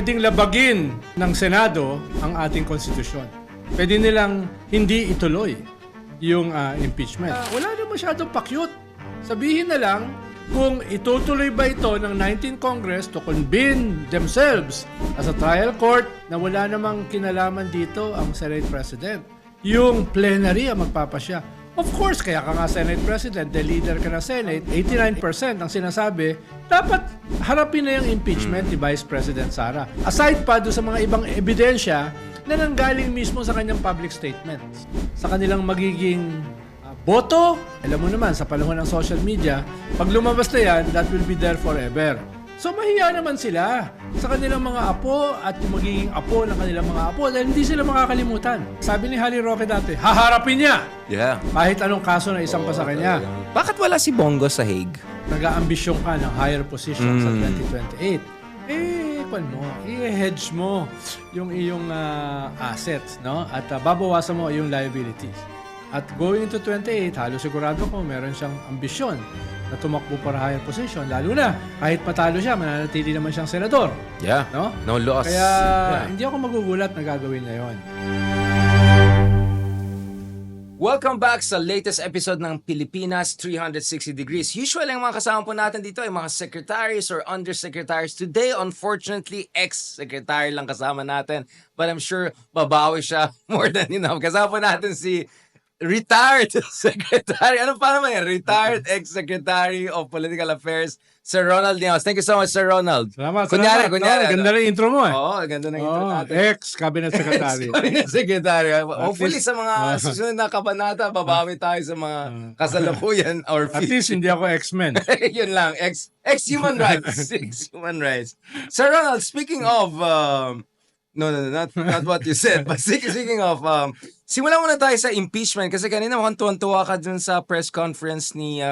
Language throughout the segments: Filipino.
pwedeng labagin ng Senado ang ating konstitusyon. Pwede nilang hindi ituloy yung impeachment. Wala na masyadong pakyut. Sabihin na lang kung itutuloy ba ito ng 19th Congress to convene themselves as a trial court na wala namang kinalaman dito ang Senate President. Yung plenary ang magpapasya. Of course, kaya ka nga Senate President, the leader ka na Senate, 89% ang sinasabi, dapat harapin na yung impeachment ni Vice President Sara. Aside pa doon sa mga ibang ebidensya na nanggaling mismo sa kanyang public statements. Sa kanilang magiging boto, alam mo naman, sa panahon ng social media, pag lumabas na yan, that will be there forever. So mahiya naman sila sa kanilang mga apo at yung magiging apo ng kanilang mga apo dahil hindi sila makakalimutan. Sabi ni Harry Roque dati, haharapin niya! Yeah. Kahit anong kaso na isang pa sa kanya. Bakit wala si Bongo sa Hague? Nag-aambisyon ka ng higher position sa 2028. Kwan mo, i-hedge mo yung iyong assets, no? At babawasan mo yung liabilities. At going into 28, halos sigurado ko meron siyang ambisyon na tumakbo para higher position. Lalo na, kahit matalo siya, mananatili naman siyang senador. Yeah. No? No loss. Kaya hindi ako magugulat na gagawin niya yun. Welcome back sa latest episode ng Pilipinas 360 Degrees. Usually, ang mga kasama po natin dito ay mga secretaries or undersecretaries. Today, unfortunately, ex-secretary lang kasama natin. But I'm sure babawi siya more than enough. Kasama po natin si retired secretary. Ano pa naman yan? Retired ex-secretary of Political Affairs, Sir Ronald Niaos. Thank you so much, Sir Ronald. Salamat. Kunyari. Ganda na intro mo eh. Oo, ganda ng intro natin. Ex-cabinet secretary. Cabinet secretary. Hopefully least, sa mga susunod na kabanata, babawi tayo sa mga kasalukuyan or At least hindi ako X-Men. Yun lang. Ex-human rights. Ex-human rights. Sir Ronald, speaking of... No, not what you said. But speaking of... simulan muna tayo sa impeachment kasi kanina mukhang tuwan-tuwa ka dun sa press conference ni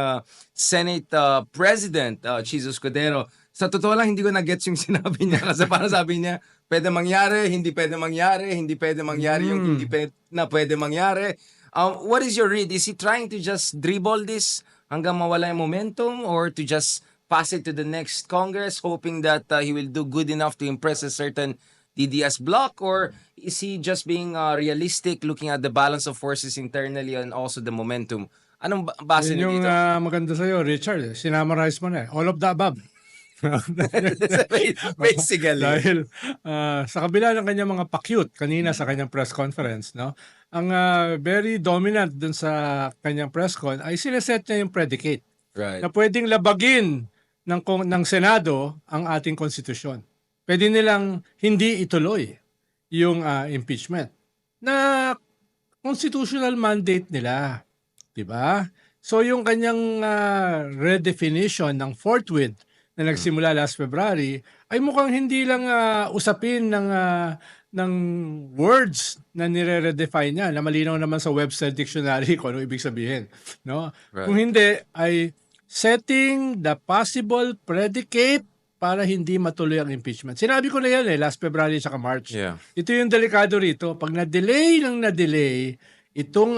Senate President Chizo Escudero. Sa totoo lang, hindi ko na-gets yung sinabi niya kasi parang sabi niya, pwede mangyari, hindi pwede mangyari, hindi pwede mangyari yung hindi pwede mangyari. What is your read? Is he trying to just dribble this hanggang mawala yung momentum or to just pass it to the next Congress hoping that he will do good enough to impress a certain DDS bloc, or is he just being realistic, looking at the balance of forces internally and also the momentum? Anong base niyo Yun dito? yung maganda sa'yo, Richard. Sinamarize mo na eh. All of the above. Basically. Dahil sa kabila ng kanyang mga pakyut kanina sa kanyang press conference, no? Ang very dominant dun sa kanyang press con ay sineset niya yung predicate Right. na pwedeng labagin ng Senado ang ating konstitusyon. Pwede nilang hindi ituloy yung impeachment na constitutional mandate nila. Diba? So yung kanyang redefinition ng forthwith na nagsimula last February ay mukhang hindi lang usapin ng words na nire-redefine niya na malinaw naman sa Webster Dictionary kung ano ibig sabihin. No? Right. Kung hindi ay setting the possible predicate para hindi matuloy ang impeachment. Sinabi ko na yan last February at March. Yeah. Ito yung delikado rito. Pag na-delay itong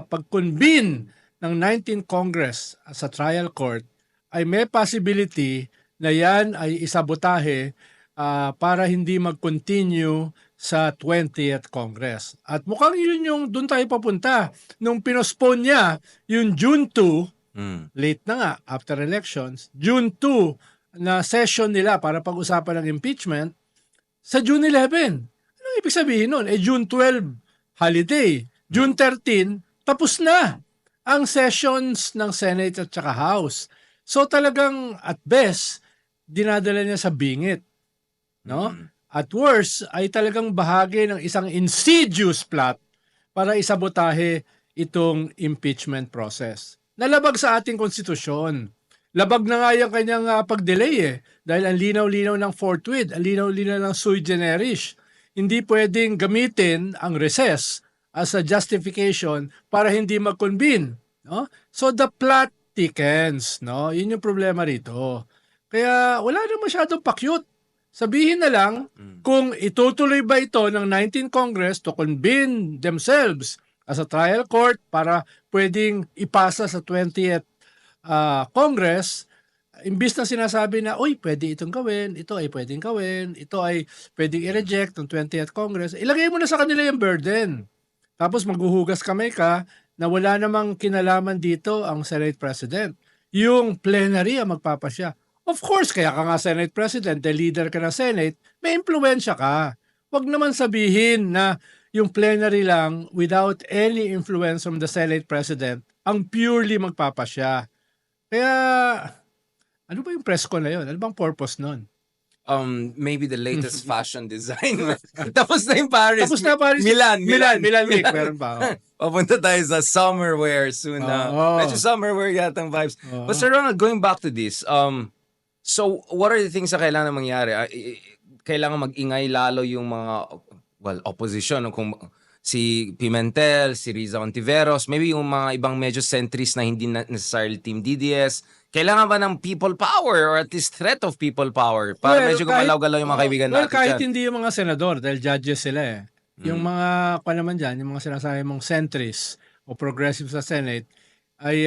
pag-convene ng 19th Congress sa trial court, ay may possibility na yan ay isabotahe para hindi mag-continue sa 20th Congress. At mukhang yun yung doon tayo papunta. Nung pinospone niya, yung June 2, late na nga, after elections, June 2, na session nila para pag-usapan ng impeachment sa June 11. Anong ibig sabihin nun? June 12, holiday. June 13, tapos na ang sessions ng Senate at saka House. So talagang at best, dinadala niya sa bingit. No? At worst, ay talagang bahagi ng isang insidious plot para isabotahe itong impeachment process. Nalabag sa ating konstitusyon. Labag na nga yung kanyang pag-delay dahil ang linaw-linaw ng forthwith, ang linaw-linaw ng sui generis. Hindi pwedeng gamitin ang recess as a justification para hindi mag-convene. No? So the plot thickens. No? Yun yung problema rito. Kaya wala na masyadong pakyut. Sabihin na lang kung itutuloy ba ito ng 19th Congress to convene themselves as a trial court para pwedeng ipasa sa 20th Congress, imbis na sinasabi na, uy, pwede itong gawin, ito ay pwedeng gawin, ito ay pwedeng i-reject ng 20th Congress, ilagay mo na sa kanila yung burden. Tapos maghuhugas kamay ka na wala namang kinalaman dito ang Senate President. Yung plenary ang magpapasya. Of course, kaya ka nga Senate President, the leader ka ng Senate, may impluensya ka. Huwag naman sabihin na yung plenary lang without any influence from the Senate President ang purely magpapasya. Kaya, ano ba yung press ko na yun? Ano bang purpose nun? Maybe the latest fashion design. Tapos na yung Paris. Tapos na Paris. Milan Week. Meron pa. Papunta tayo sa summer wear soon. Medyo summer wear yatang vibes. But Sir Ronald, going back to this, so what are the things na kailangan mangyari? Kailangan mag-ingay lalo yung mga, opposition. Kung si Pimentel, si Riza Ontiveros, maybe yung mga ibang medyo centrist na hindi necessarily Team DDS. Kailangan ba ng people power or at least threat of people power para medyo gumalaw-galaw yung mga kaibigan natin kahit dyan? hindi yung mga senador dahil judges sila eh. Yung mga, naman dyan, yung mga sinasabi mong centrist o progressive sa Senate ay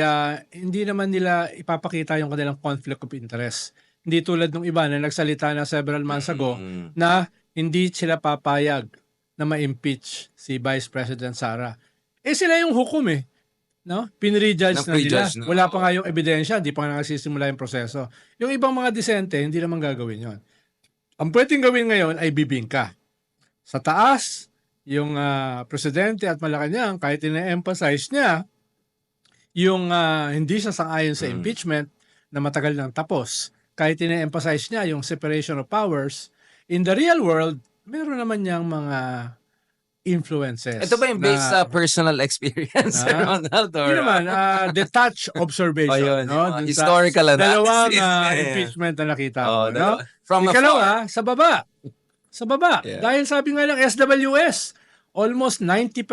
hindi naman nila ipapakita yung kanilang conflict of interest. Hindi tulad ng iba na nagsalita na several months ago na hindi sila papayag na ma-impeach si Vice President Sara. Sila yung hukom eh. No? Pinrejudge na nila. Na. Wala pa nga yung ebidensya, hindi pa nga nagsisimula yung proseso. Yung ibang mga disente, hindi naman gagawin yon. Ang pwedeng gawin ngayon ay bibingka. Sa taas, yung presidente at Malacanang, kahit ina-emphasize niya, yung hindi siya sang-ayon sa impeachment na matagal nang tapos, kahit ina-emphasize niya yung separation of powers, in the real world, meron naman niyang mga influences. Ito ba yung based sa personal experience, Sir Ronald? Hindi naman, detached observation. No? Historical analysis. Dalawang impeachment na nakita ko. No? From Ikalawa, sa baba. Sa baba. Yeah. Dahil sabi nga lang, SWS, almost 90%,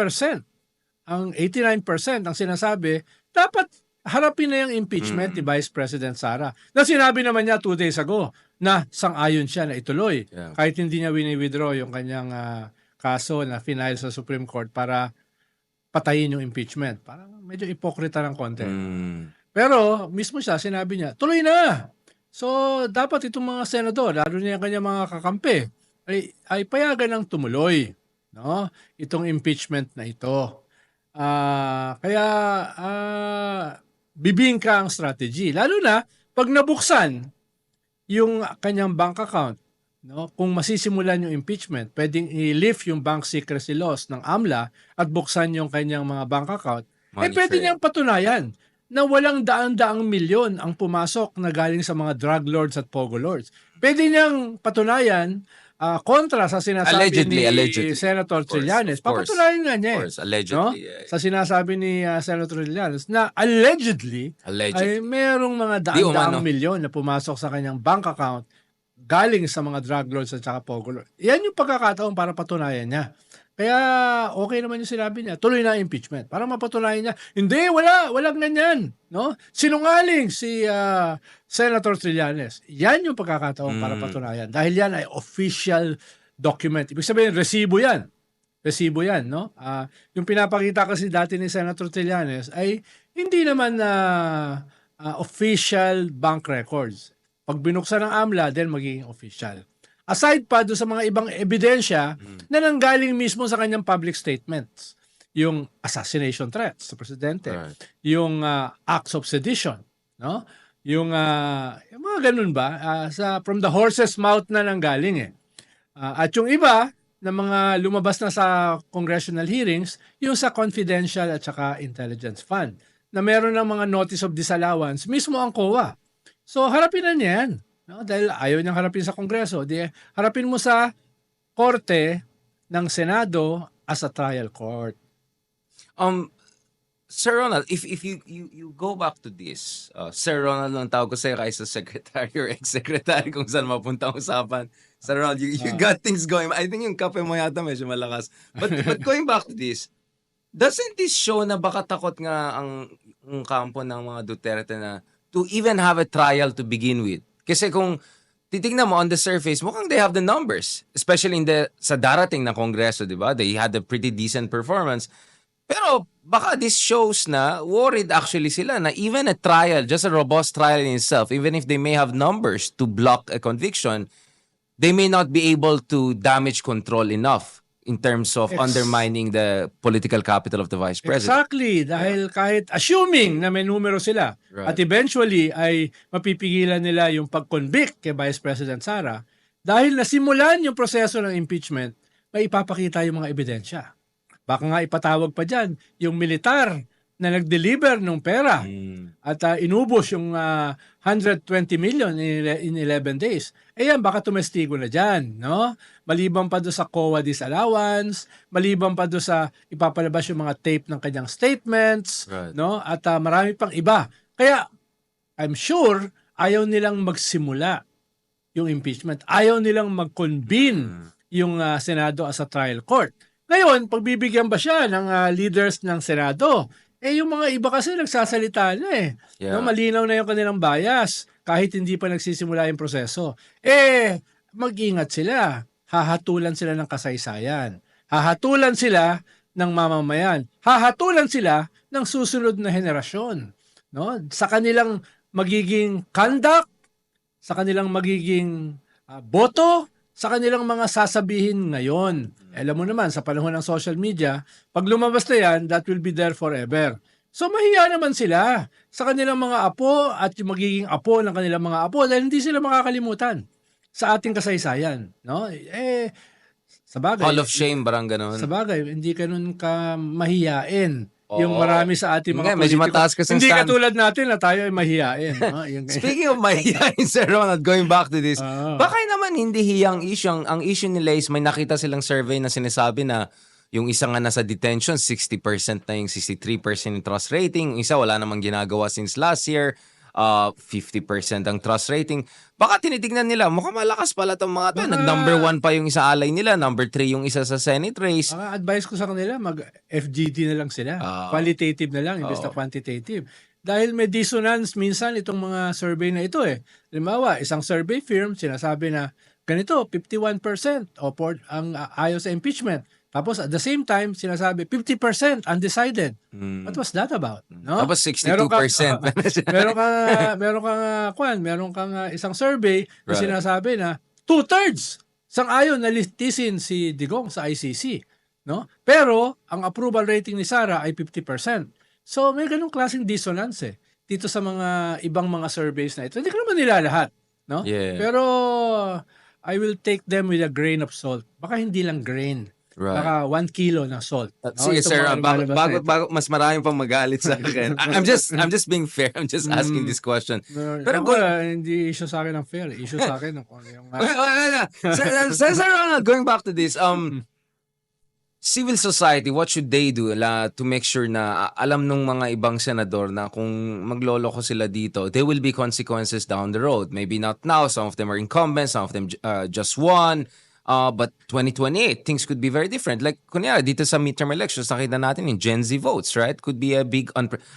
ang 89% ang sinasabi, dapat harapin na yung impeachment ni Vice President Sara. Na sinabi naman niya 2 days ago na sang-ayon siya na ituloy. Yeah. Kahit hindi niya wini-withdraw yung kanyang kaso na final sa Supreme Court para patayin yung impeachment. Parang medyo ipokrita ng konti. Pero mismo siya, sinabi niya, tuloy na! So, dapat itong mga senador, lalo na yung kanyang mga kakampi, ay payagan ng tumuloy. No? Itong impeachment na ito. Kaya, bibingka ang strategy. Lalo na, pag nabuksan yung kanyang bank account, no, kung masisimulan yung impeachment, pwedeng i-lift yung bank secrecy laws ng AMLA at buksan yung kanyang mga bank account, pwede niyang patunayan na walang daan-daang milyon ang pumasok na galing sa mga drug lords at pogo lords. Pwede niyang patunayan kontra sa sinasabi ni Senator Trillanes. Papatunayan nga niya. Allegedly. No? Sa sinasabi ni Senator Trillanes na allegedly ay merong mga daan-daang milyon na pumasok sa kanyang bank account galing sa mga drug lords at saka pogo lords. Yan yung pagkakataon para patunayan niya. Kaya okay naman yung sinabi niya. Tuloy na impeachment. Para mapatunayan niya. Hindi, walang ganyan. No? Sinungaling si Senator Trillanes. Yan yung pagkakataon para patunayan. Dahil yan ay official document. Ibig sabihin, resibo yan. Resibo yan. No? Yung pinapakita kasi dati ni Senator Trillanes ay hindi naman official bank records. Pag binuksan ng AMLA, then magiging official. Aside pa doon sa mga ibang ebidensya na nanggaling mismo sa kanyang public statements. Yung assassination threats sa presidente. Right. Yung acts of sedition. No? Yung mga ganun ba? From the horse's mouth na nanggaling eh. At yung iba na mga lumabas na sa congressional hearings, yung sa confidential at saka intelligence fund. Na meron ng mga notice of disallowance, mismo ang COA. So, harapin na niya yan. No? Dahil ayaw niyang harapin sa Kongreso. Harapin mo sa Korte ng Senado as a trial court. Sir Ronald, if you go back to this, Sir Ronald ang tawag ko sa'yo kaysa secretary or ex-secretary kung saan mapunta ang usapan. Sir Ronald, you got things going. I think yung kape mo yata medyo malakas. But going back to this, doesn't this show na baka takot nga ang kampo ng mga Duterte na to even have a trial to begin with? Kasi kung titignan mo on the surface, mukhang they have the numbers. Especially sa darating na kongreso, di ba? They had a pretty decent performance. Pero baka this shows na worried actually sila na even a trial, just a robust trial in itself, even if they may have numbers to block a conviction, they may not be able to damage control enough in terms of undermining the political capital of the vice president. Exactly, dahil kahit assuming na may numero sila at eventually ay mapipigilan nila yung pag-convict kay Vice President Sara, dahil nasimulan yung proseso ng impeachment, may ipapakita yung mga ebidensya. Baka nga ipatawag pa dyan yung militar na nag-deliver ng pera at inubos yung 120 million in 11 days. Eh yan, baka tumestigo na dyan, no? Maliban pa doon sa COA disallowance, maliban pa doon sa ipapalabas yung mga tape ng kanyang statements, no? At marami pang iba. Kaya, I'm sure, ayaw nilang magsimula yung impeachment. Ayaw nilang mag-convene yung Senado as a trial court. Ngayon, pagbibigyan ba siya ng leaders ng Senado? Eh, yung mga iba kasi nagsasalita na eh. Yeah. No, malinaw na yung kanilang bias kahit hindi pa nagsisimula yung proseso. Eh, mag-ingat sila. Hahatulan sila ng kasaysayan. Hahatulan sila ng mamamayan. Hahatulan sila ng susunod na henerasyon. No? Sa kanilang magiging conduct, sa kanilang magiging boto, sa kanilang mga sasabihin ngayon. Alam mo naman, sa panahon ng social media, pag lumabas na yan, that will be there forever. So mahiya naman sila sa kanilang mga apo at yung magiging apo ng kanilang mga apo dahil hindi sila makakalimutan sa ating kasaysayan. No? Eh, sabagay. Hall of shame, parang ganun. Sabagay, hindi ka nun ka mahiyain. Yung marami sa ating mga medyo politiko. mataas kasi Hindi stand. katulad natin na tayo ay mahiyain. No? Speaking of mahihayin, Sir Ronald, going back to this, baka naman hindi hiyang issue. Ang issue nila is may nakita silang survey na sinasabi na yung isa nga nasa detention, 60% na yung 63% yung trust rating. Yung isa wala namang ginagawa since last year. 50% ang trust rating. Baka tinitignan nila, mukhang malakas pala itong mga to. Nag-number 1 pa yung isa alay nila, number 3 yung isa sa Senate race. Advice ko sa kanila, mag-FGD na lang sila. Qualitative na lang, imbes na quantitative. Dahil may dissonance minsan itong mga survey na ito eh. Halimbawa, isang survey firm, sinasabi na ganito, 51% ang ayaw sa impeachment. Tapos at the same time, sinasabi 50% undecided. What was that about? No? Tapos 62%. Meron kang isang survey na sinasabi na 2/3 sang-ayon na listisin si Digong sa ICC, no? Pero ang approval rating ni Sara ay 50%. So may ganung klaseng dissonance eh dito sa mga ibang mga surveys na ito. Hindi ko naman nila lahat, no? Yeah. Pero I will take them with a grain of salt. Baka hindi lang grain. Baka 1 kilo ng salt. Sige, sir, bago mas maraming pang magalit sa akin. I'm just being fair. I'm just asking this question. Pero hindi issue sa akin ng fair. Issue sa akin ng yung Sir Ronald, going back to this, civil society, what should they do to make sure na alam nung mga ibang senador na kung magloloko sila dito, there will be consequences down the road. Maybe not now. Some of them are incumbents. Some of them just won. But 2028, things could be very different. Like, kunyari, dito sa midterm elections, nakita natin yung Gen Z votes, right? Could be a big...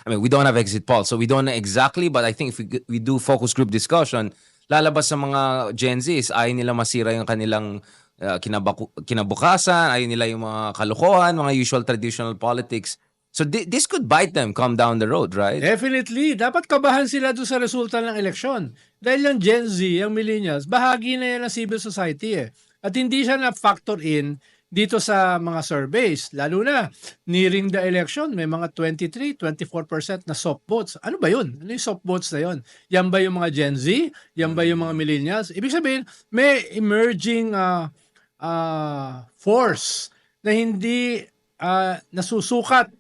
we don't have exit polls, so we don't know exactly, but I think if we do focus group discussion, lalabas sa mga Gen Zs, ayaw nila masira yung kanilang kinabukasan, ayaw nila yung mga kalokohan, mga usual traditional politics. So this could bite them come down the road, right? Definitely. Dapat kabahan sila doon sa resulta ng eleksyon. Dahil yung Gen Z, yung millennials, bahagi na yan ng civil society eh. At hindi siya na-factor in dito sa mga surveys. Lalo na, nearing the election, may mga 23-24% na soft votes. Ano ba yun? Ano yung soft votes na yun? Yan ba yung mga Gen Z? Yan ba yung mga millennials? Ibig sabihin, may emerging force na hindi nasusukat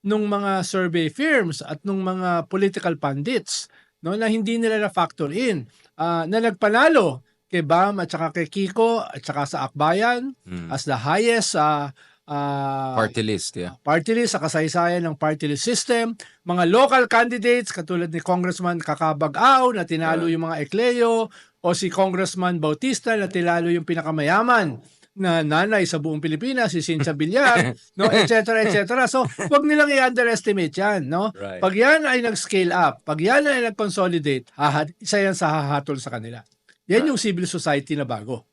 nung mga survey firms at nung mga political pundits, no, na hindi nila na-factor in, na nagpanalo kay Bam at saka kay Kiko at saka sa Akbayan as the highest party list, yeah. Party list sa kasaysayan ng party list system. Mga local candidates katulad ni Congressman Kakabag-Aw na tinalo yung mga Ecleo o si Congressman Bautista na tinalo yung pinakamayaman na nanay sa buong Pilipinas, si Cynthia Villar, no, etc. etc. So, wag nilang i-underestimate yan, no? Right. Pag yan ay nag-scale up, pag yan ay nag-consolidate, isa yan sa hahatol sa kanila. Yan yung civil society na bago.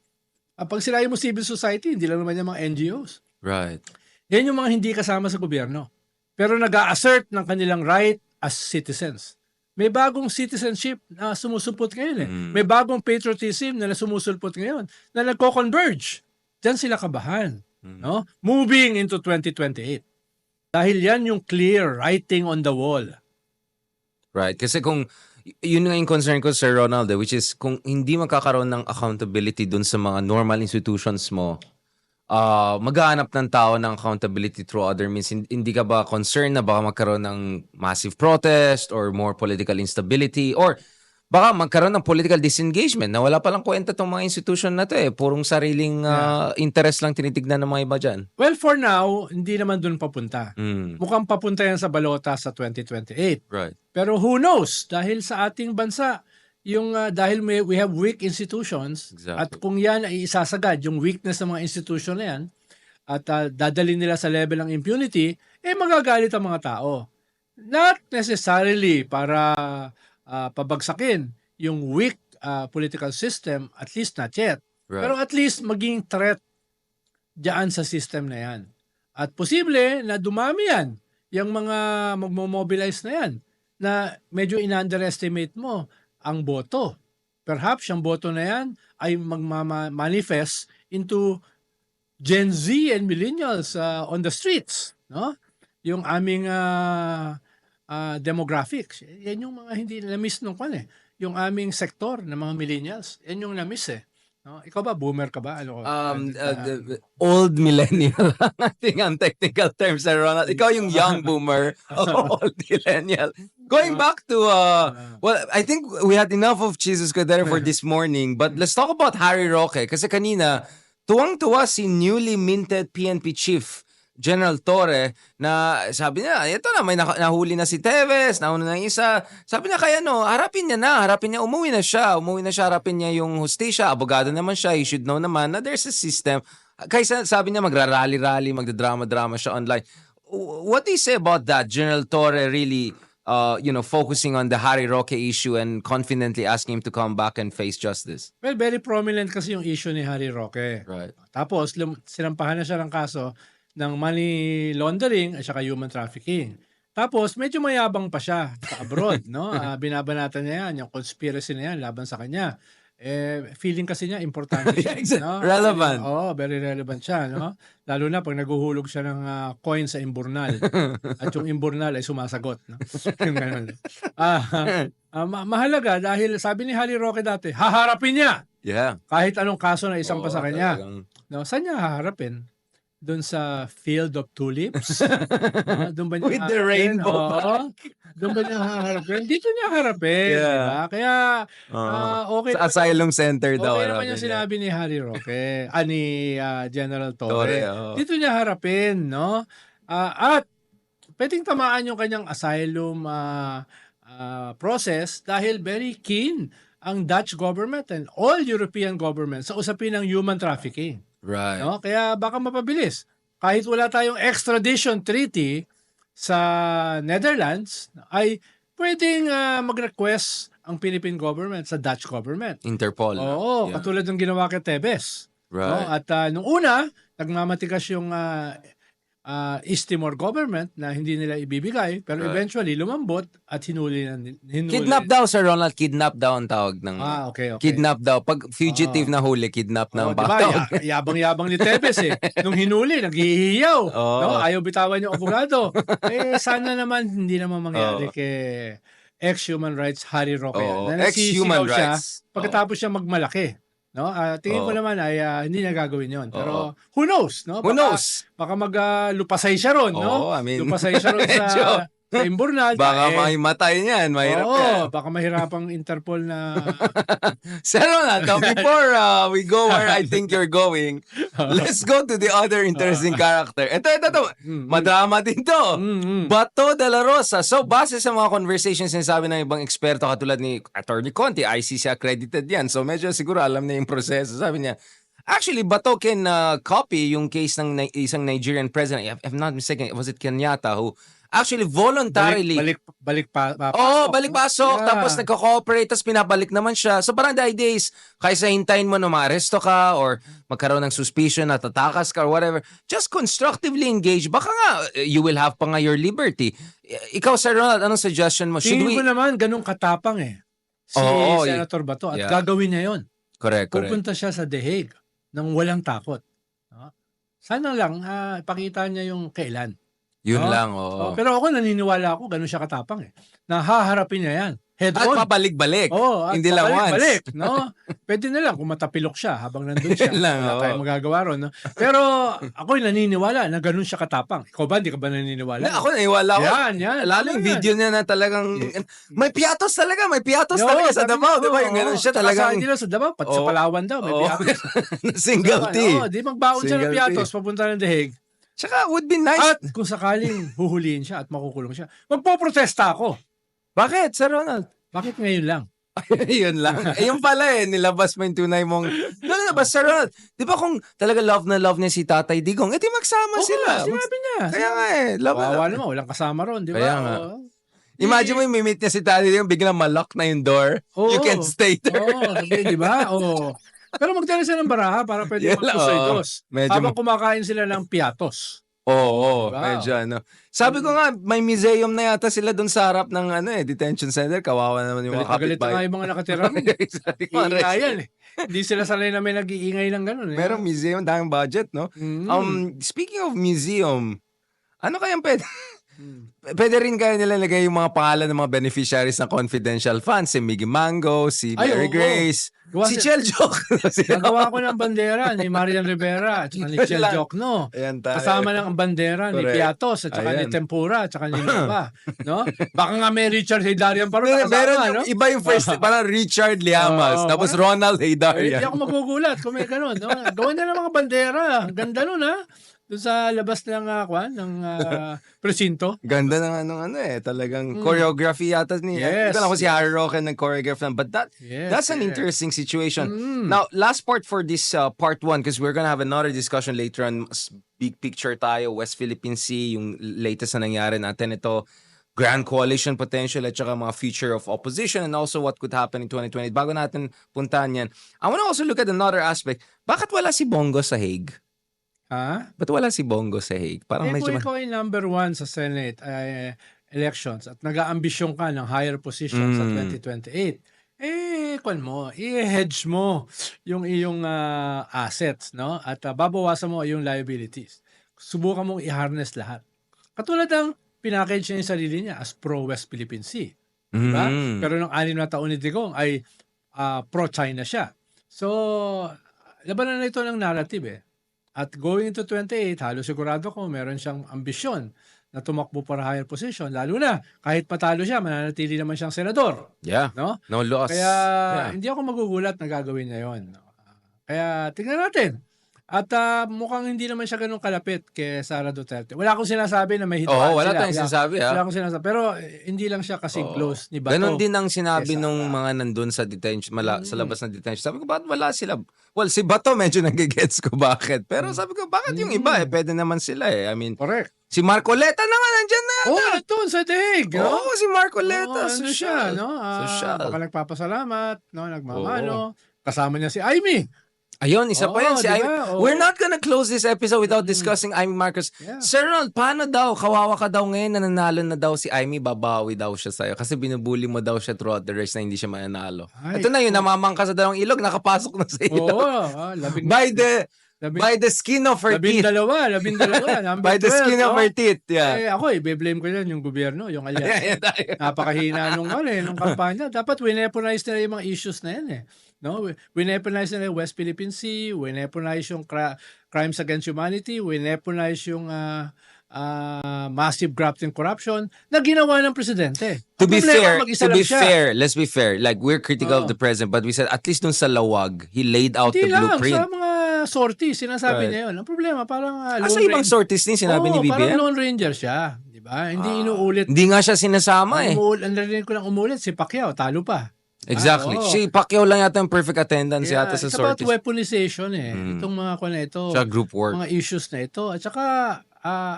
Pag sinabi mo civil society, hindi lang naman yung mga NGOs. Right. Yan yung mga hindi kasama sa gobyerno. pero nag-a-assert ng kanilang right as citizens. May bagong citizenship na sumusupot ngayon eh. May bagong patriotism na sumusulpot ngayon na nagko-converge. Diyan sila kabahan. No? Moving into 2028. Dahil yan yung clear writing on the wall. Right. Kasi kung, yun nga yung concern ko, Sir Ronald, which is kung hindi magkakaroon ng accountability dun sa mga normal institutions mo, maghahanap ng tao ng accountability through other means. Hindi ka ba concerned na baka magkaroon ng massive protest or more political instability or baka magkaroon ng political disengagement na wala palang kwenta tong mga institution na to eh. Purong sariling interest lang tinitignan ng mga iba dyan. Well, for now, hindi naman dun papunta. Mm. Mukhang papunta yan sa balota sa 2028. Right. Pero who knows? Dahil sa ating bansa, yung dahil we have weak institutions, Exactly. at kung yan ay isasagad, yung weakness ng mga institution na yan, at dadalhin nila sa level ng impunity, magagalit ang mga tao. Not necessarily para pabagsakin yung weak political system, at least not yet. Right. Pero at least maging threat diyan sa system na yan. At posible na dumami yan, yung mga magmo-mobilize na yan, na medyo in-underestimate mo ang boto. Perhaps yung boto na yan ay magma-manifest into Gen Z and millennials on the streets. No? Yung aming demographics. Yan yung mga hindi na-miss nung kan eh. Yung aming sektor ng mga millennials. Yan yung na-miss eh. No? Ikaw ba? Boomer ka ba? Ano? Old millennial. I think ang technical term, Sir Ronald. Ikaw yung young boomer. Old millennial. Going back to, well, I think we had enough of Jesus Cordero for this morning, but let's talk about Harry Roque. Kasi kanina, tuwang-tuwa si newly minted PNP chief, General Torre, na sabi niya, ito na, may nahuli na si Teves, nauna na yung isa. Sabi niya, kaya harapin niya, umuwi na siya, harapin niya yung hustisya, abogado naman siya, he should know naman na there's a system. Kaysa sabi niya, magrarally-rally, magdadrama-drama siya online. What do you say about that, General Torre really focusing on the Harry Roque issue and confidently asking him to come back and face justice? Well, very prominent kasi yung issue ni Harry Roque. Right. Tapos, sinampahan na siya ng kaso ng money laundering at saka human trafficking. Tapos, medyo mayabang pa siya sa abroad. No? Binabanatan niya yan, yung conspiracy na yan laban sa kanya. Feeling kasi niya importante siya. No? Relevant. Oo, very relevant siya. No? Lalo na pag naguhulog siya ng coin sa imburnal. At yung imburnal ay sumasagot. No? Yung ganun. Mahalaga dahil sabi ni Harry Roque dati, haharapin niya. Yeah. Kahit anong kaso na isang pa sa kanya. Talagang. No, saan niya haharapin? Doon sa Field of Tulips? Doon ba niya With the rainbow. Oo. Doon ba niya haharapin? Dito niya harapin. Yeah. Diba? Kaya, okay. Sa asylum center daw. Okay naman harapin yung niya. sinabi ni Harry Roque, ni General Torre. Torre, oo. Dito niya harapin, no? At pwedeng tamaan yung kanyang asylum process dahil very keen ang Dutch government and all European governments sa usapin ng human trafficking. Right. No? Kaya baka mapabilis. Kahit wala tayong extradition treaty sa Netherlands, ay pwedeng mag-request ang Philippine government sa Dutch government. Interpol. Oo, Yeah. katulad ng ginawa kay Tevez. Right. No? At nung una, nagmamatigas yung East Timor government na hindi nila ibibigay, pero Right. eventually lumambot at hinuli. Kidnap daw, Sir Ronald. Kidnap daw ang tawag ng... Okay. Kidnap daw. Pag fugitive na huli, kidnap na ang Diba? tawag. Yabang-yabang ni Tevez eh. Nung hinuli, naghihiyaw. Oo. No? Ayaw bitawan yung abogado. Sana naman, hindi naman mangyari kay ex-human rights Harry Roque. Oo. Na Ex-human nasisigaw siya rights. pagkatapos siya magmalaki. No? Tingin ko Oo. naman ay hindi niya gagawin yon. Pero who knows? No? Who knows? Baka maglupasay siya ron. No? Oo, I mean, lupasay siya ron medyo. sa imburnal. Baka may matay niyan. Mahirap yan. baka mahirapang Interpol na Sir Ronald, now before we go where I think you're going, let's go to the other interesting character. Ito. Madrama din to. Bato de la Rosa. So, base sa mga conversations na sabi ng ibang eksperto katulad ni Attorney Conti, ICC accredited yan. So, medyo siguro alam na yung proseso. Sabi niya, actually, Bato can copy yung case ng isang Nigerian president. If I'm not mistaken, was it Kenyatta who actually voluntarily. Balik Oo, balik-pasok, Yeah. tapos nagko-cooperate, tapos pinabalik naman siya. So parang the idea is, kaysa hintayin mo na maaresto ka or magkaroon ng suspicion na tatakas ka or whatever, just constructively engage. Baka nga, you will have pa nga your liberty. Ikaw, Sir Ronald, anong suggestion mo? Should Tingin we... ko naman, ganun katapang si Oo, Senator Bato at yeah. gagawin niya yon. Correct. Pupunta siya sa The Hague nang walang takot. No? Sana lang, ipakita niya yung kailan. Yun No? lang, oo. Pero ako naniniwala ako, ganun siya katapang na haharapin niya yan. Head At on. pabalik-balik. At Hindi lang once. balik, no? Pwede na lang kung matapilok siya habang nandun siya. Yun lang, Wala oo. tayong magagawa ron. No? Pero ako'y naniniwala na ganun siya katapang. Ikaw ba, hindi ka ba naniniwala? Na, ako naiwala ako. Yan. Lalo yung video niya na talagang may piatos talaga talaga sa Davao, di ba? Yung ganun siya talagang Hindi lang sa Davao, pati sa Palawan daw, may piatos. single T. Di magbaon siya ng Single piatos, papunta ng The Hague. Tsaka would be nice. At kung sakaling huhulihin siya at makukulong siya, magpoprotesta ako. Bakit, Sir Ronald? Bakit ngayon lang? Yun lang. Yung pala nilabas mo yung tunay mong... No, but Sir Ronald, di ba kung talaga love na love niya si Tatay Digong, edi magsama sila. Sinabi niya. Kaya nga love na Wawa love. naman, walang kasama ron, di ba? Kaya nga. Imagine mo yung mimit niya si Tatay Digong, biglang malock na yung door. Oo. You can't stay there. Sabihin, di ba? Pero magdala sila ng baraha para pwede Yan lang, magpusoy-dos. Medyo Habang kumakain sila ng piatos. Oo, Wow. medyo Sabi ko nga, may museum na yata sila doon sa harap ng detention center. Kawawa naman yung mga Galit na nga kapitbahay. yung mga nakatira ron. Sabi ko, Iingayan Hindi sila sanay na may nag-iingay ng gano'n. merong museum, daming budget, no? Speaking of museum, ano kayang pwede rin kaya nila lagay yung mga pangalan ng mga beneficiaries ng confidential funds, si Miggy Mango, si Ay, Mary oo. Grace, si Chel Joc. Nagawa ko ng bandera ni Marian Rivera at saka ni Chel lang. Jokno. Ayan tayo. Kasama lang ang bandera ni Correct. Piatos at saka ni Ayan. Tempura at saka ni Lapa. No? Baka nga may Richard Haydarian pa rin Meron kasama, yung no? iba yung first, parang Richard Liamas, tapos Ronald Hindi Haydarian. ako magugulat kung may ganun. No? Gawin na ng mga bandera. Ganda nun, ha? Doon sa labas ng presinto. Ganda ng talagang choreography yata ni. Yes. Hindi ko lang kung si Harry Roque nag-choreograph ng, but that's an interesting situation. Now, last part for this part 1, because we're gonna have another discussion later on. Big picture tayo, West Philippine Sea, yung latest na nangyari natin ito, grand coalition potential at saka mga future of opposition and also what could happen in 2020. Bago natin puntahan yan, I wanna also look at another aspect. Bakit wala si Bongo sa Hague? Ha? Ba't wala si Bongo sa Hague? Parang medyo... Kung ikaw ay number 1 sa Senate elections at nag-aambisyon ka ng higher position sa 2028, kwan mo, i-hedge mo yung iyong assets, no? At babawasan mo yung liabilities. Subukan mong i-harness lahat. Katulad ng pinackage niya yung sarili niya as pro-West Philippine Sea. Diba? Pero nung 6 na taon ni Digong ay pro-China siya. So, labanan na ito ng narrative At going into 28, halos sigurado ko meron siyang ambisyon na tumakbo para higher position. Lalo na, kahit patalo siya, mananatili naman siyang senador. Yeah. No? No loss. Kaya Yeah. hindi ako magugulat na gagawin niya yun. Kaya tingnan natin. At mukhang hindi naman siya ganun kalapit kay Sara Duterte. Wala akong sinasabi na may hituan wala sila. tayong sinasabi. Wala akong sinasabi. Pero hindi lang siya kasing close ni Bato. Ganon din ang sinabi Kesa- nung mga nandun sa detention, sa labas ng detention. Sabi ko, bakit wala sila? Well, si Bato medyo nagigets ko bakit. Pero sabi ko, bakit yung iba? Pwede naman sila I mean, Correct. si Marcoleta na nga nandyan na. Doon sa Daig. No? Oo, si Marcoleta. Ano siya, no? Social. Baka nagpapasalamat, no? Nagmamano. Kasama niya si Amy. Ayun, isa pa yan. Si diba? Amy. We're not gonna close this episode without discussing Amy Marcos. Yeah. Sir Ronald, paano daw? Kawawa ka daw ngayon, nananalo na daw si Amy, babawi daw siya sa'yo. Kasi binubuli mo daw siya throughout the race na hindi siya mananalo. Ay, Ito na yun, namamangka sa dalawang ilog, nakapasok na sa ilog. By the skin of her teeth. labindalawa. Number By the 12, skin of no? her teeth, yeah. Ako, i-blame ko yan yung gobyerno, yung alyansa. Napakahina nung kampanya. Dapat wineponize nila yung mga issues na yan No? Wineponize nila yung West Philippine Sea, wineponize yung crimes against humanity, wineponize yung massive graft and corruption na ginawa ng presidente. To Ang be problema, mag-isa lang siya. fair, let's be fair. Like, we're critical of the president, but we said, at least dun sa Lawag, he laid out Hindi the lang, blueprint. sa mga sorties, sinasabi Right. niya yun. Ang problema, parang Sa ibang sorties din, sinabi ni Parang BBM. Lone Ranger siya. Di ba? Hindi inuulit. Hindi nga siya sinasama Ang narinig ko lang umulit, si Pacquiao, talo pa. Exactly. oo. Si Pacquiao lang yata yung perfect attendance yata sa It's about sorties. weaponization Itong mga na ito. Sa group work. Mga issues na ito. At saka,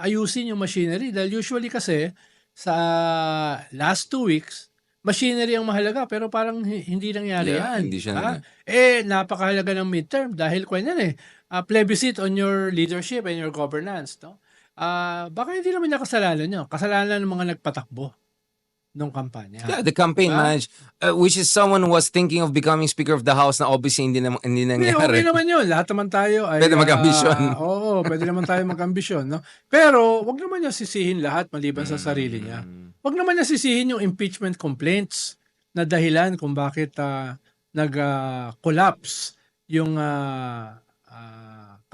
ayusin yung machinery. Dahil usually kasi sa last 2 weeks, machinery ang mahalaga pero parang hindi nangyari Yeah, yan. hindi siya Diba? Napakahalaga ng midterm dahil plebiscite on your leadership and your governance. No? Baka hindi naman niya kasalanan nyo. Kasalanan ng mga nagpatakbo nung kampanya. Yeah, the campaign Diba? manager, which is someone who was thinking of becoming Speaker of the House na obviously hindi Hindi, okay nangyari. naman yun. Lahat naman tayo ay... Pwede mag-ambisyon. Oo, pwede naman tayo mag-ambisyon. No? Pero, wag naman niya sisihin lahat maliban sa sarili niya. Wag naman niya sisihin yung impeachment complaints na dahilan kung bakit nag-collapse yung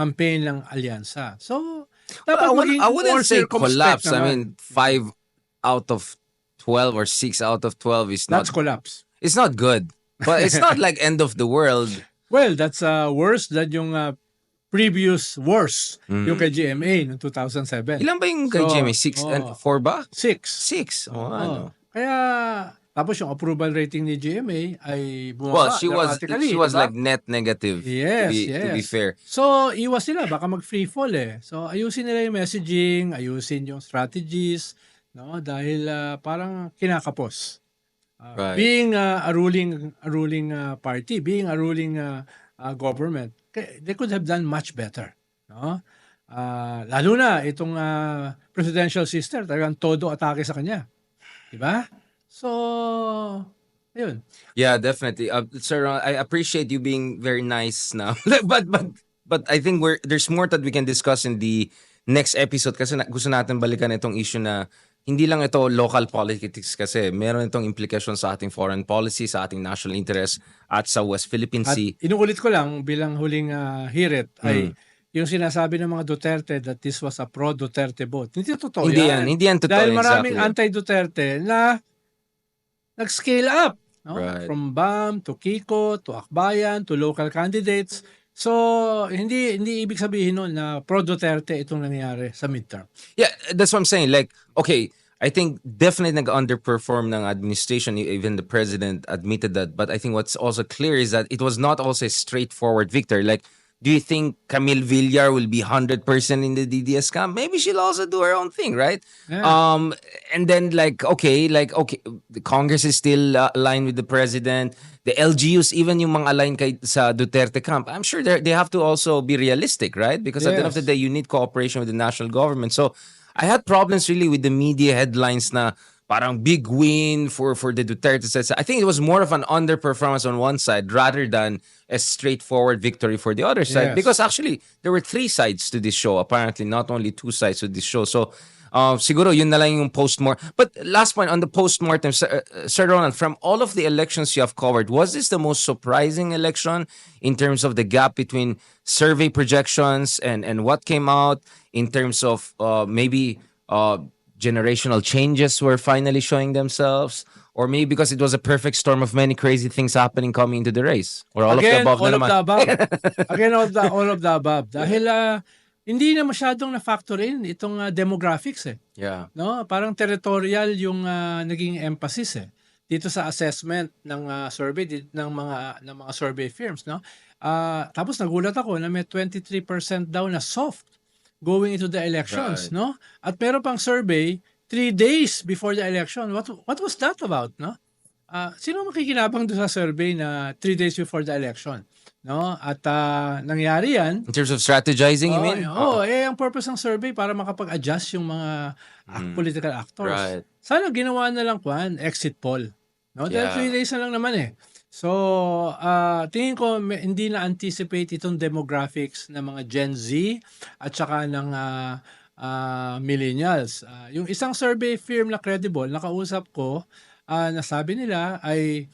campaign ng alyansa. So, dapat maging I wouldn't more say circumspect collapse. I naman. mean, 5 out of 12 or 6 out of 12 is not That's collapse. it's not good. But it's not like end of the world. Well, that's worse than yung previous worse, yung kay GMA noong 2007. Ilan ba yung kay So, Jimmy? 6 and 4 ba? 6. 6. Oh, ano. Kaya, tapos yung approval rating ni GMA ay Well, bumaba she was diba? like net negative. Yes, to be yes. fair. So, iwas sila. Baka mag-free fall eh. So, ayusin nila yung messaging, ayusin yung strategies, no? Dahil parang kinakapos. Right. Being a ruling party, being a ruling government, they could have done much better. No? Lalo na itong presidential sister, talagang todo atake sa kanya. Diba? So, ayun. Yeah, definitely. Sir, I appreciate you being very nice now. but I think there's more that we can discuss in the next episode kasi gusto natin balikan itong issue na hindi lang ito local politics kasi meron itong implication sa ating foreign policy, sa ating national interest at sa West Philippine At Sea. inuulit ko lang bilang huling hirit ay yung sinasabi ng mga Duterte that this was a pro-Duterte vote. Hindi totoo yan. Hindi yan totoo. Dahil maraming exactly. anti-Duterte na nag-scale up. No? Right. From BAM to Kiko to Akbayan to local candidates. So, hindi ibig sabihin nun na pro-Duterte itong nangyari sa midterm. Yeah, that's what I'm saying. Like, okay, I think definitely nag-underperform ng administration. Even the president admitted that. But I think what's also clear is that it was not also a straightforward victory. Like, do you think Camille Villar will be 100% in the DDS camp? Maybe she'll also do her own thing, right? Yeah. And then okay, the Congress is still aligned with the president. The LGUs, even yung mga aligned sa Duterte camp, I'm sure they have to also be realistic, right? Because at the end of the day, you need cooperation with the national government. So I had problems really with the media headlines na parang big win for the Duterte. I think it was more of an underperformance on one side rather than a straightforward victory for the other side. Yes. Because actually, there were 3 sides to this show. Apparently, not only 2 sides to this show. So, siguro yun na lang yung postmortem. But last point on the postmortem, Sir Ronald, from all of the elections you have covered, was this the most surprising election in terms of the gap between survey projections and what came out in terms of maybe generational changes were finally showing themselves? Or maybe because it was a perfect storm of many crazy things happening coming into the race? Or all Again, of the above all na of naman? the above. Again, all of the above. Dahil hindi na masyadong na-factor in itong demographics eh. Yeah. No? Parang territorial yung naging emphasis eh. Dito sa assessment ng survey ng mga survey firms, no? Tapos nagulat ako na may 23% daw na soft going into the elections, Right. no? At meron pang survey 3 days before the election. What was that about, no? Sino makikinabang doon sa survey na 3 days before the election, no? At nangyari yan. In terms of strategizing, you mean? Ang purpose ng survey para makapag-adjust yung mga political actors. Right. Sana ginawa na lang exit poll. No? Dahil Yeah. 3 days na lang naman eh. So, tingin ko hindi na-anticipate itong demographics ng mga Gen Z at saka ng millennials. Yung isang survey firm na credible, nakausap ko, nasabi nila ay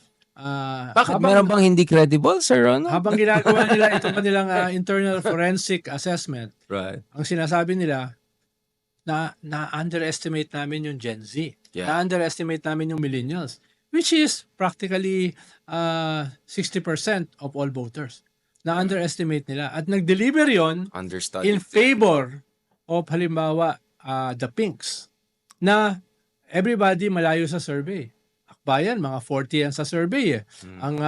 Bakit? Meron bang hindi credible, Sir Ronald? habang ginagawa nila itong kanilang internal forensic assessment, Right. ang sinasabi nila na underestimate namin yung Gen Z. Yeah. Na underestimate namin yung millennials, which is practically 60% of all voters. Na underestimate nila at nag-deliver yon Understudied. in favor of halimbawa the Pinks na everybody malayo sa survey. Akbayan, mga 40 yan sa survey eh. Ang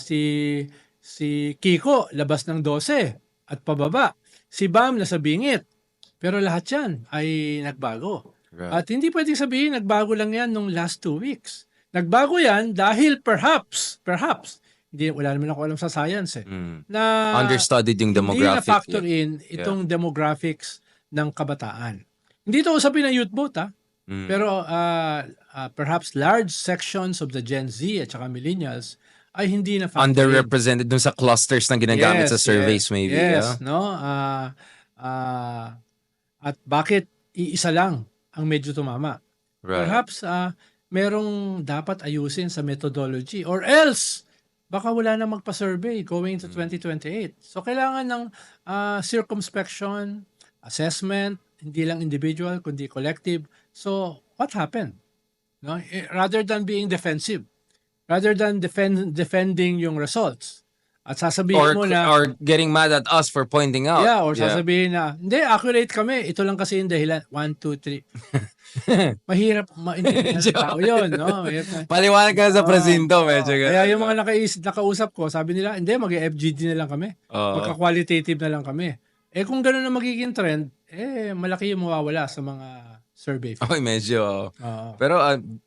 si Kiko labas ng 12 at pababa. Si Bam nasa bingit. Pero lahat yan ay nagbago. Right. At hindi pwedeng sabihin nagbago lang yan nung last 2 weeks. Nagbago yan dahil perhaps, hindi, wala naman ako alam sa science na Understudied yung hindi demographic. na-factor in itong demographics ng kabataan. Hindi ito usapin ng youth vote pero perhaps large sections of the Gen Z at saka millennials ay hindi na factor in. Underrepresented dun sa clusters na ginagamit sa surveys maybe. Yes, Yeah? no? At bakit iisa lang ang medyo tumama? Right. Perhaps merong dapat ayusin sa methodology or else baka wala na magpa-survey going into 2028. So kailangan ng circumspection, assessment, hindi lang individual kundi collective. So what happened? No? Rather than being defensive, rather than defending yung results. At sasabihin mo na Or getting mad at us for pointing out. sasabihin na hindi, accurate kami. Ito lang kasi yung dahilan. 1, 2, 3. Mahirap maintindihan ng tao yun, no? Paliwanag ka sa presinto, medyo. Kaya yung mga nakausap ko, sabi nila, hindi, mag-FGD na lang kami. Magka-qualitative na lang kami. Kung gano'n na magiging trend, malaki yung mawawala sa mga survey. Okay, medyo. Pero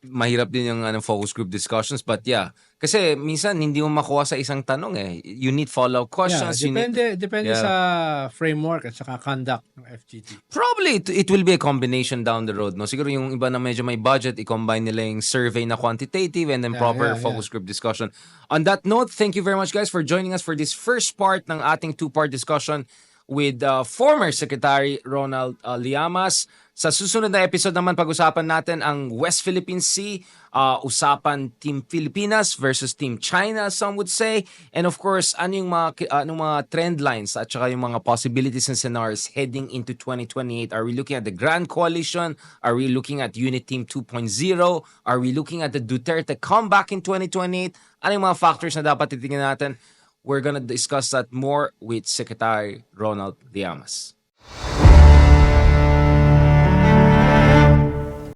mahirap din yung focus group discussions. But yeah, kasi minsan hindi mo makuha sa isang tanong You need follow-up questions. Depende sa framework at saka conduct ng FGD. Probably it will be a combination down the road. No? Siguro yung iba na medyo may budget, i-combine nila yung survey na quantitative and then proper focus group discussion. On that note, thank you very much guys for joining us for this first part ng ating 2-part discussion with former Secretary Ronald Llamas. Sa susunod na episode naman, pag-usapan natin ang West Philippine Sea, usapan Team Pilipinas versus Team China, some would say. And of course, ano yung mga trend lines at saka yung mga possibilities and scenarios heading into 2028. Are we looking at the Grand Coalition? Are we looking at Unit Team 2.0? Are we looking at the Duterte comeback in 2028? Ano yung mga factors na dapat titingnan natin? We're gonna discuss that more with Secretary Ronald Llamas.